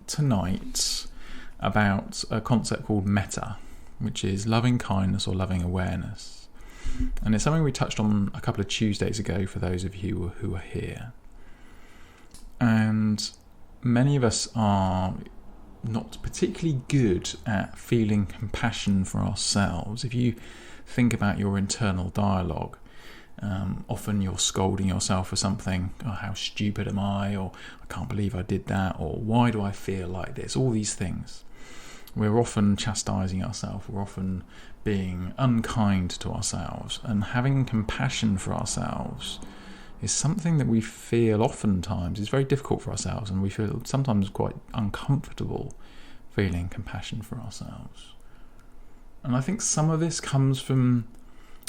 tonight about a concept called Metta, which is loving kindness or loving awareness. And it's something we touched on a couple of Tuesdays ago for those of you who are here. And many of us are not particularly good at feeling compassion for ourselves. If you think about your internal dialogue, often you're scolding yourself for something. Oh, how stupid am I? Or I can't believe I did that. Or why do I feel like this? All these things. We're often chastising ourselves. We're often being unkind to ourselves. And having compassion for ourselves is something that we feel oftentimes is very difficult for ourselves, and we feel sometimes quite uncomfortable feeling compassion for ourselves. And I think some of this comes from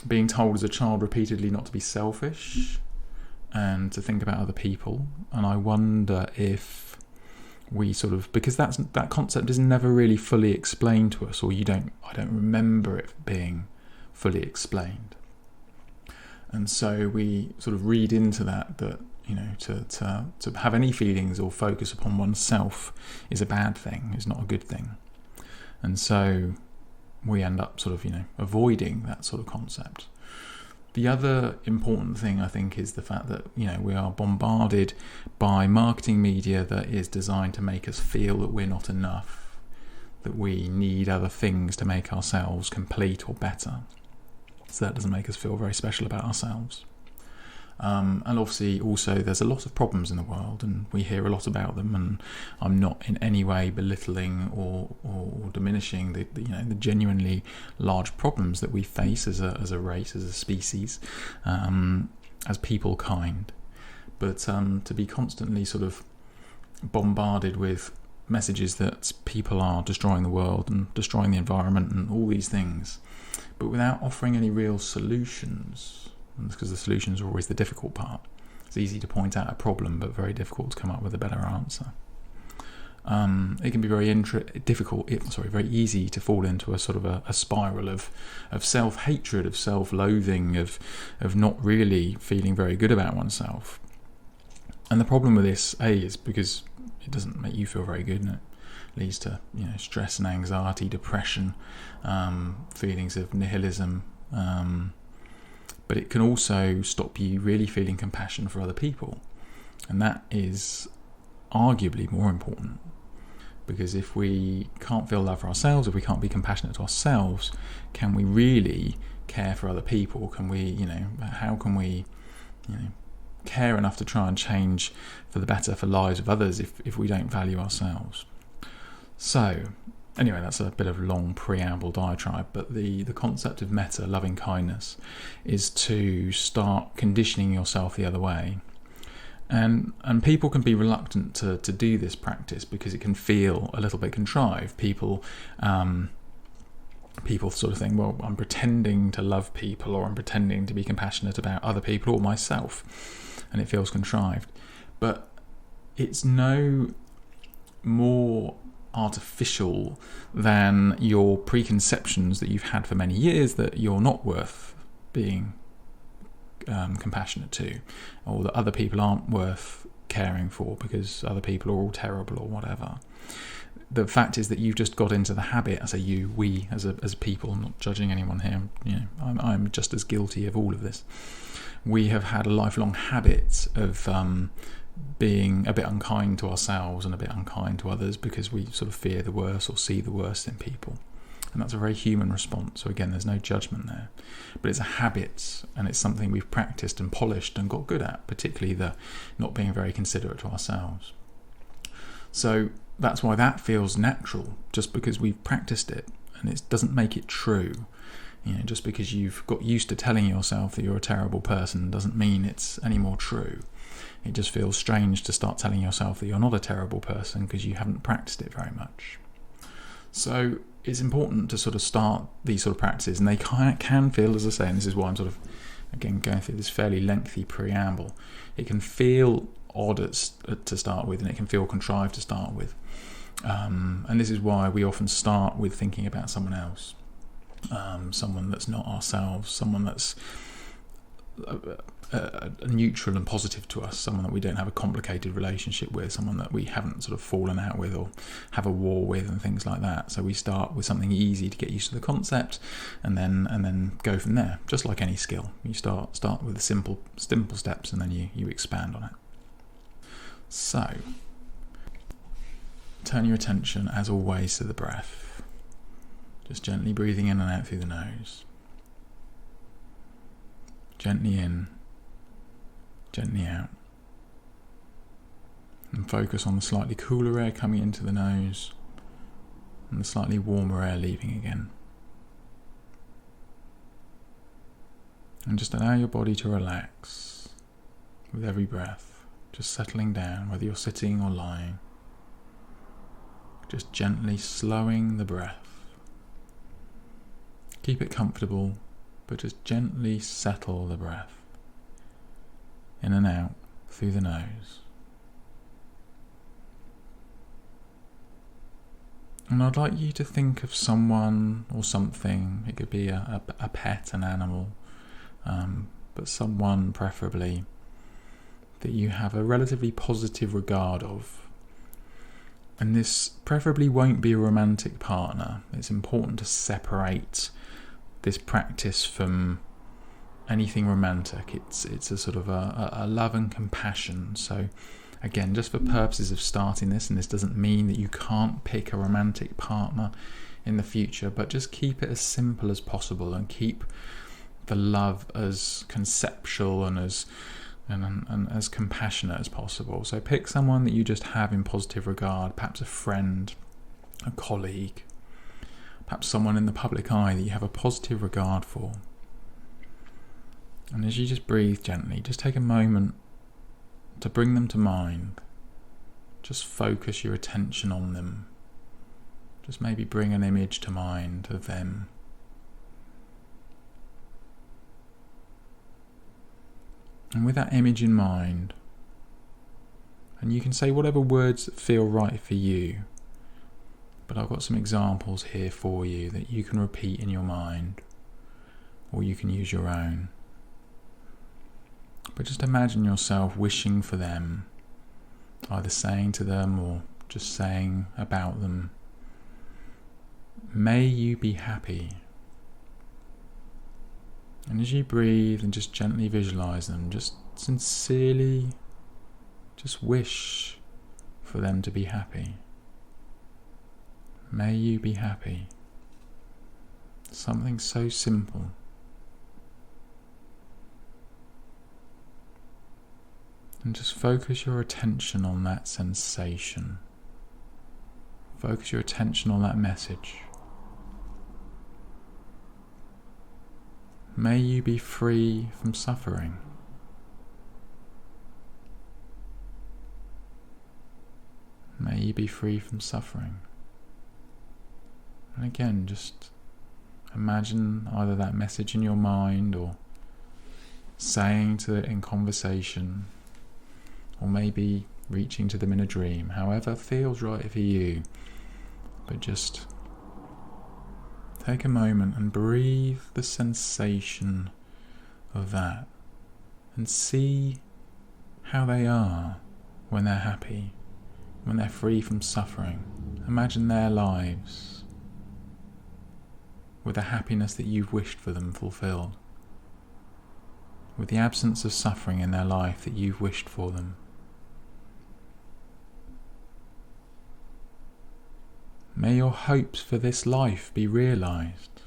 being told as a child repeatedly not to be selfish and to think about other people. And I wonder if we because that concept is never really fully explained to us, or I don't remember it being fully explained. And so we sort of read into that to have any feelings or focus upon oneself is a bad thing, is not a good thing. And so we end up avoiding that sort of concept. The other important thing, I think, is the fact that, we are bombarded by marketing media that is designed to make us feel that we're not enough, that we need other things to make ourselves complete or better. So that doesn't make us feel very special about ourselves. And obviously also there's a lot of problems in the world, and we hear a lot about them, and I'm not in any way belittling or diminishing the genuinely large problems that we face as a race, as a species, as people kind. But to be constantly sort of bombarded with messages that people are destroying the world and destroying the environment and all these things, but without offering any real solutions, because the solutions are always the difficult part. It's easy to point out a problem, but very difficult to come up with a better answer. It can be very easy to fall into a sort of a spiral of self-hatred, of self-loathing, of not really feeling very good about oneself. And the problem with this, is because it doesn't make you feel very good, and it leads to stress and anxiety, depression, feelings of nihilism, but it can also stop you really feeling compassion for other people, and that is arguably more important, because if we can't feel love for ourselves, if we can't be compassionate to ourselves, can we really care for other people? Can we, how can we, care enough to try and change for the better for lives of others if we don't value ourselves? So anyway, that's a bit of long preamble diatribe, but the concept of metta, loving kindness, is to start conditioning yourself the other way. And people can be reluctant to do this practice because it can feel a little bit contrived. People sort of think, well, I'm pretending to love people, or I'm pretending to be compassionate about other people or myself, and it feels contrived. But it's no more artificial than your preconceptions that you've had for many years that you're not worth being compassionate to, or that other people aren't worth caring for because other people are all terrible or whatever. The fact is that you've just got into the habit, we as people, I'm not judging anyone here, I'm just as guilty of all of this. We have had a lifelong habit of being a bit unkind to ourselves and a bit unkind to others because we sort of fear the worst or see the worst in people. And that's a very human response. So again, there's no judgment there. But it's a habit, and it's something we've practiced and polished and got good at, particularly the not being very considerate to ourselves. So that's why that feels natural, just because we've practiced it, and it doesn't make it true. Just because you've got used to telling yourself that you're a terrible person doesn't mean it's any more true. It just feels strange to start telling yourself that you're not a terrible person because you haven't practiced it very much. So it's important to sort of start these sort of practices, and they can feel, as I say, and this is why I'm sort of, again, going through this fairly lengthy preamble, it can feel odd to start with, and it can feel contrived to start with. And this is why we often start with thinking about someone else, someone that's not ourselves, someone that's neutral and positive to us, someone that we don't have a complicated relationship with, someone that we haven't sort of fallen out with or have a war with and things like that. So we start with something easy to get used to the concept, and then go from there. Just like any skill, you start with the simple steps, and then you expand on it. So turn your attention, as always, to the breath. Just gently breathing in and out through the nose. Gently in, gently out. And focus on the slightly cooler air coming into the nose and the slightly warmer air leaving again. And just allow your body to relax with every breath, just settling down, whether you're sitting or lying. Just gently slowing the breath. Keep it comfortable, but just gently settle the breath in and out through the nose. And I'd like you to think of someone or something. It could be a pet, an animal, but someone preferably that you have a relatively positive regard of. And this preferably won't be a romantic partner. It's important to separate this practice from anything romantic. It's a sort of a love and compassion. So again, just for purposes of starting this, and this doesn't mean that you can't pick a romantic partner in the future, but just keep it as simple as possible and keep the love as conceptual and as compassionate as possible. So pick someone that you just have in positive regard, perhaps a friend, a colleague, perhaps someone in the public eye that you have a positive regard for. And as you just breathe gently, just take a moment to bring them to mind. Just focus your attention on them. Just maybe bring an image to mind of them. And with that image in mind, and you can say whatever words feel right for you, but I've got some examples here for you that you can repeat in your mind, or you can use your own. But just imagine yourself wishing for them, either saying to them or just saying about them, "May you be happy." And as you breathe and just gently visualize them, just sincerely just wish for them to be happy. May you be happy. Something so simple. And just focus your attention on that sensation. Focus your attention on that message. May you be free from suffering. May you be free from suffering. And again, just imagine either that message in your mind or saying to it in conversation, or maybe reaching to them in a dream, however feels right for you. But just take a moment and breathe the sensation of that and see how they are when they're happy, when they're free from suffering. Imagine their lives with the happiness that you've wished for them fulfilled, with the absence of suffering in their life that you've wished for them. May your hopes for this life be realized.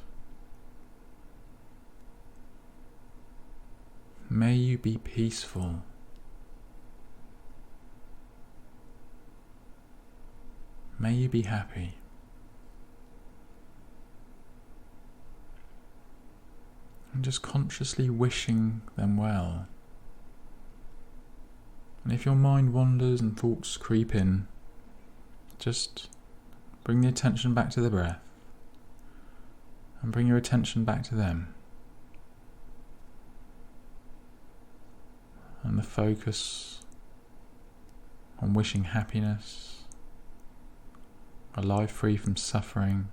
May you be peaceful. May you be happy. And just consciously wishing them well. And if your mind wanders and thoughts creep in, just bring the attention back to the breath and bring your attention back to them. And the focus on wishing happiness, a life free from suffering,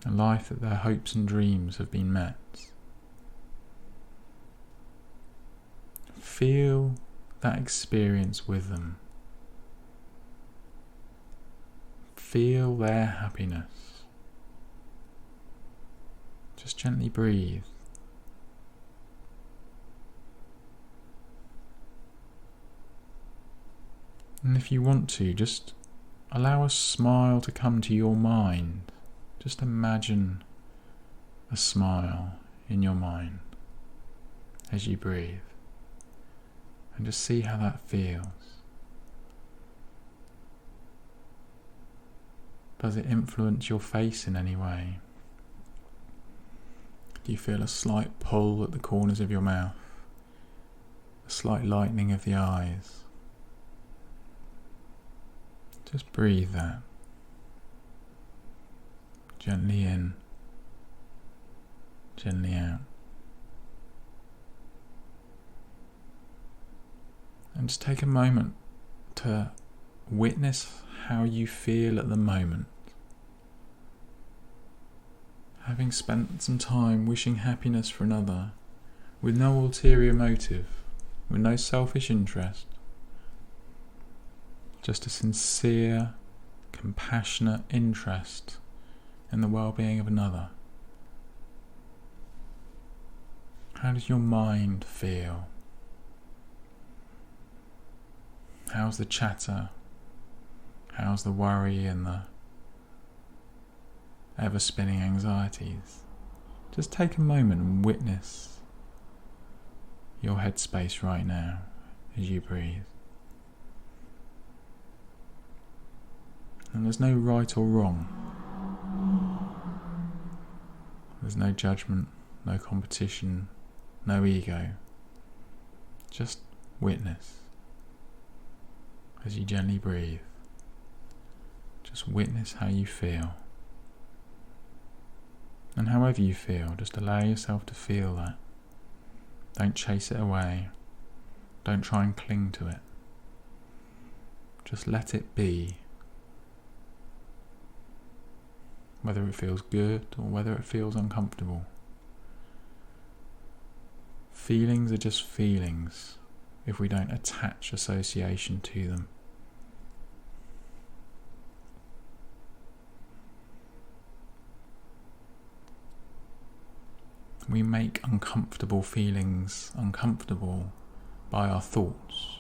a life that their hopes and dreams have been met. feel that experience with them. Feel their happiness. Just gently breathe. And if you want to, just allow a smile to come to your mind. Just imagine a smile in your mind as you breathe. And just see how that feels. Does it influence your face in any way? Do you feel a slight pull at the corners of your mouth? A slight lightening of the eyes? Just breathe that. Gently in, gently out. And just take a moment to witness how you feel at the moment. Having spent some time wishing happiness for another, with no ulterior motive, with no selfish interest, just a sincere, compassionate interest in the well-being of another. How does your mind feel? How's the chatter? How's the worry and the ever-spinning anxieties? Just take a moment and witness your headspace right now as you breathe. And there's no right or wrong. There's no judgment, no competition, no ego. Just witness as you gently breathe. Just witness how you feel. And however you feel, just allow yourself to feel that. Don't chase it away. Don't try and cling to it. Just let it be. Whether it feels good or whether it feels uncomfortable. Feelings are just feelings if we don't attach association to them. We make uncomfortable feelings uncomfortable by our thoughts,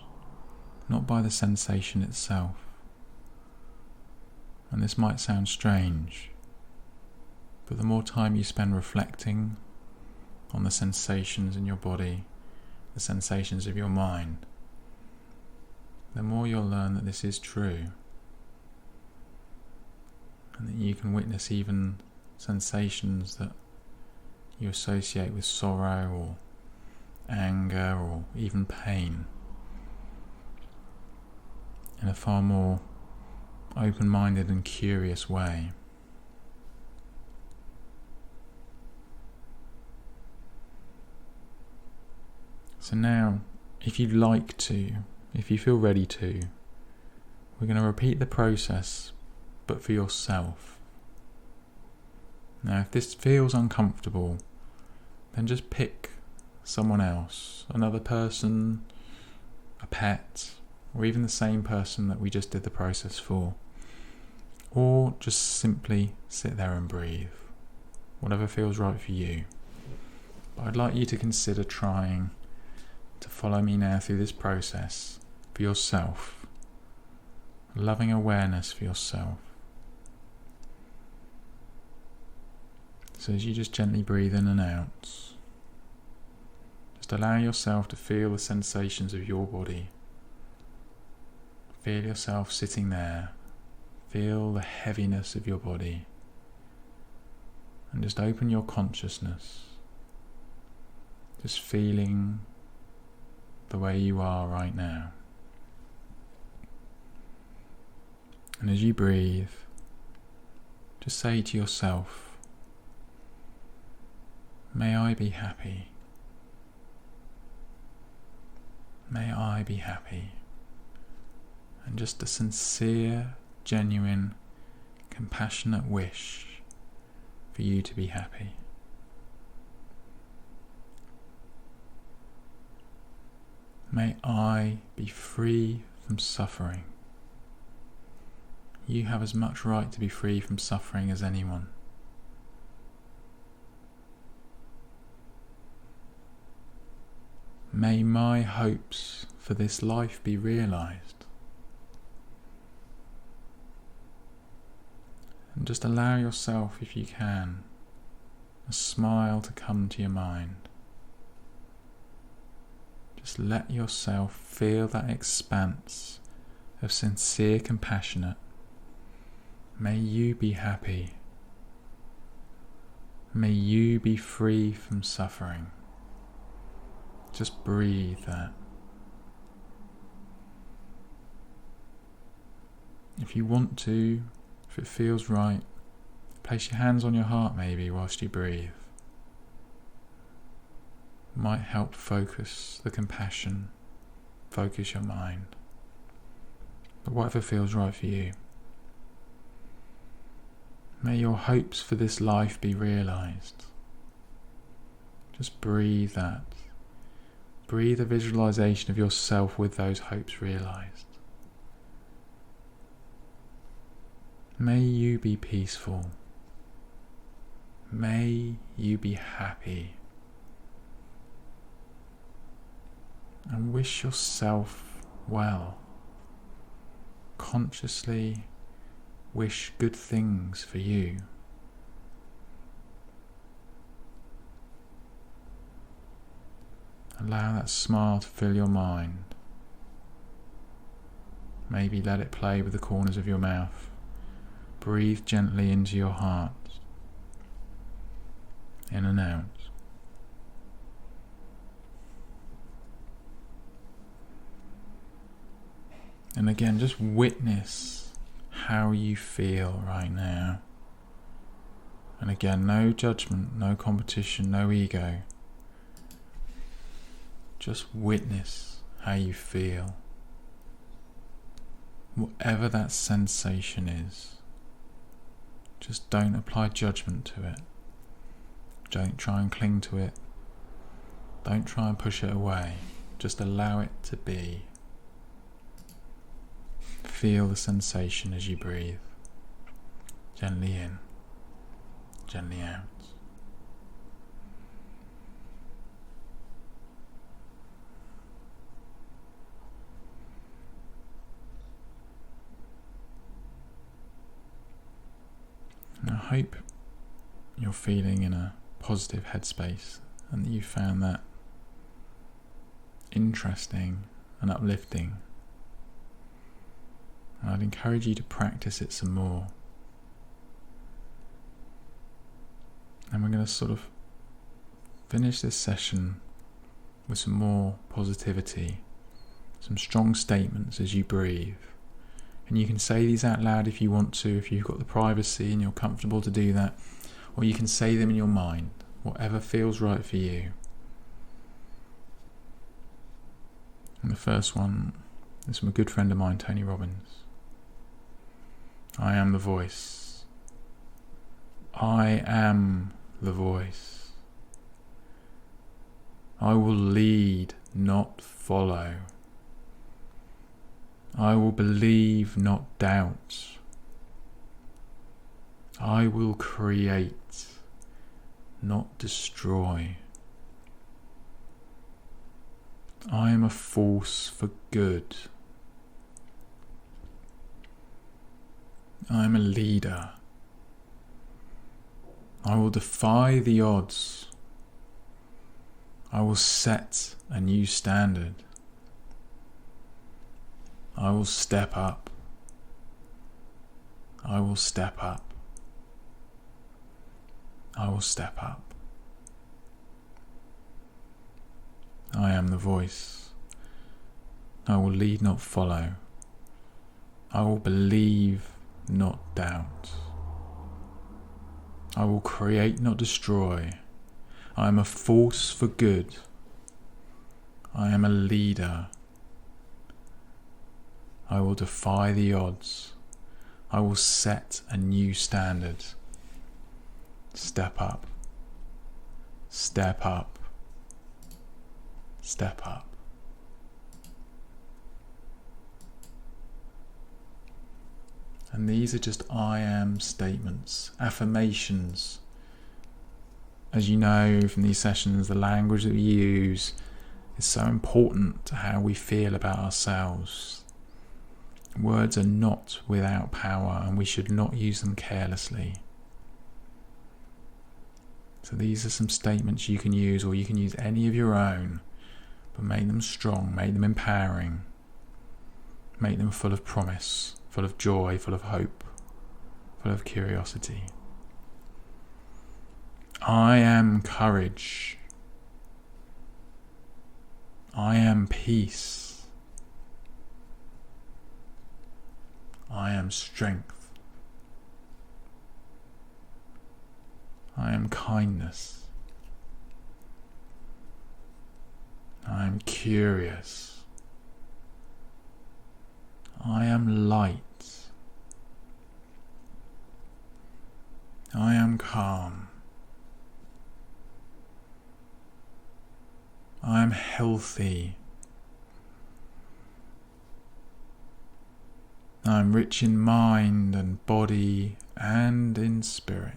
not by the sensation itself. And this might sound strange, but the more time you spend reflecting on the sensations in your body, the sensations of your mind, the more you'll learn that this is true, and that you can witness even sensations that you associate with sorrow or anger or even pain in a far more open-minded and curious way. So now, if you'd like to, if you feel ready to, we're going to repeat the process, but for yourself. Now, if this feels uncomfortable, then just pick someone else, another person, a pet, or even the same person that we just did the process for. Or just simply sit there and breathe, whatever feels right for you. But I'd like you to consider trying to follow me now through this process for yourself, loving awareness for yourself. So as you just gently breathe in and out, just allow yourself to feel the sensations of your body. Feel yourself sitting there. Feel the heaviness of your body. And just open your consciousness. Just feeling the way you are right now. And as you breathe, just say to yourself, may I be happy. May I be happy. And just a sincere, genuine, compassionate wish for you to be happy. May I be free from suffering. You have as much right to be free from suffering as anyone. May my hopes for this life be realised. And just allow yourself, if you can, a smile to come to your mind. Just let yourself feel that expanse of sincere compassion. May you be happy. May you be free from suffering. Just breathe that. If you want to, if it feels right, place your hands on your heart maybe whilst you breathe. Might help focus the compassion, focus your mind. But whatever feels right for you. May your hopes for this life be realised. Just breathe that. Breathe a visualisation of yourself with those hopes realised. May you be peaceful. May you be happy. And wish yourself well. Consciously wish good things for you. Allow that smile to fill your mind. Maybe let it play with the corners of your mouth. Breathe gently into your heart. In and out. And again, just witness how you feel right now. And again, no judgment, no competition, no ego. Just witness how you feel. Whatever that sensation is, just don't apply judgment to it. Don't try and cling to it. Don't try and push it away. Just allow it to be. Feel the sensation as you breathe. Gently in, gently out. And I hope you're feeling in a positive headspace and that you found that interesting and uplifting. And I'd encourage you to practice it some more. And we're going to sort of finish this session with some more positivity, some strong statements as you breathe. And you can say these out loud if you want to, if you've got the privacy and you're comfortable to do that, or you can say them in your mind, whatever feels right for you. And the first one is from a good friend of mine, Tony Robbins. I am the voice. I am the voice. I will lead, not follow. I will believe, not doubt. I will create, not destroy. I am a force for good. I am a leader. I will defy the odds. I will set a new standard. I will step up. I will step up. I will step up. I am the voice. I will lead, not follow. I will believe, not doubt. I will create, not destroy. I am a force for good. I am a leader. I will defy the odds. I will set a new standard. Step up. Step up. Step up. And these are just I am statements, affirmations. As you know from these sessions, the language that we use is so important to how we feel about ourselves. Words are not without power, and we should not use them carelessly. So these are some statements you can use, or you can use any of your own, but make them strong, make them empowering, make them full of promise, full of joy, full of hope, full of curiosity. I am courage. I am peace. I am strength. I am kindness. I am curious. I am light. I am calm. I am healthy. I am rich in mind and body and in spirit.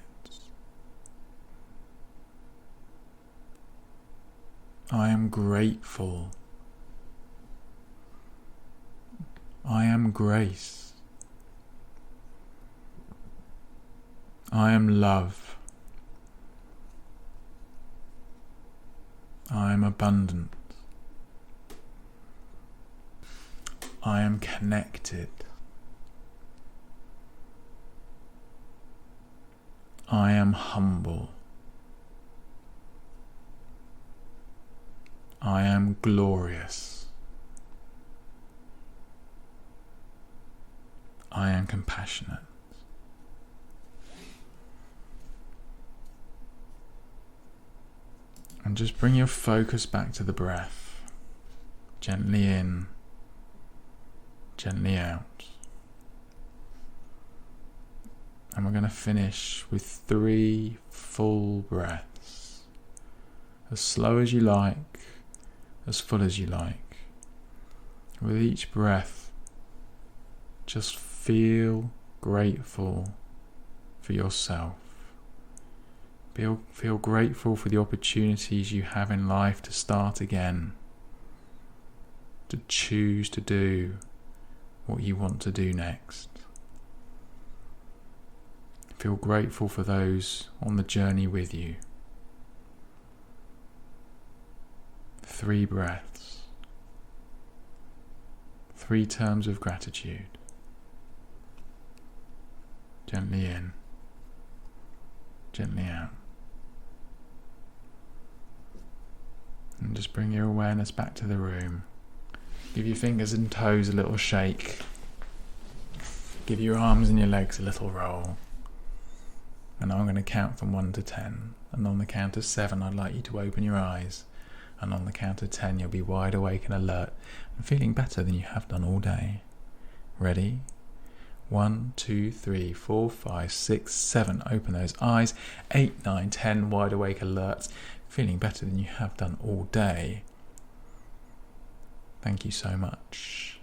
I am grateful. I am grace. I am love. I am abundant. I am connected. I am humble. I am glorious. I am compassionate. And just bring your focus back to the breath. Gently in, gently out. And we're going to finish with 3 full breaths. As slow as you like, as full as you like. With each breath, just feel grateful for yourself. Feel grateful for the opportunities you have in life to start again, to choose to do what you want to do next. Feel grateful for those on the journey with you. 3 breaths, 3 terms of gratitude. Gently in, gently out. And just bring your awareness back to the room. Give your fingers and toes a little shake. Give your arms and your legs a little roll. And I'm going to count from 1 to 10. And on the count of 7, I'd like you to open your eyes. And on the count of 10, you'll be wide awake and alert and feeling better than you have done all day. Ready? 1, 2, 3, 4, 5, 6, 7. Open those eyes. 8, 9, 10. Wide awake, alert. Feeling better than you have done all day. Thank you so much.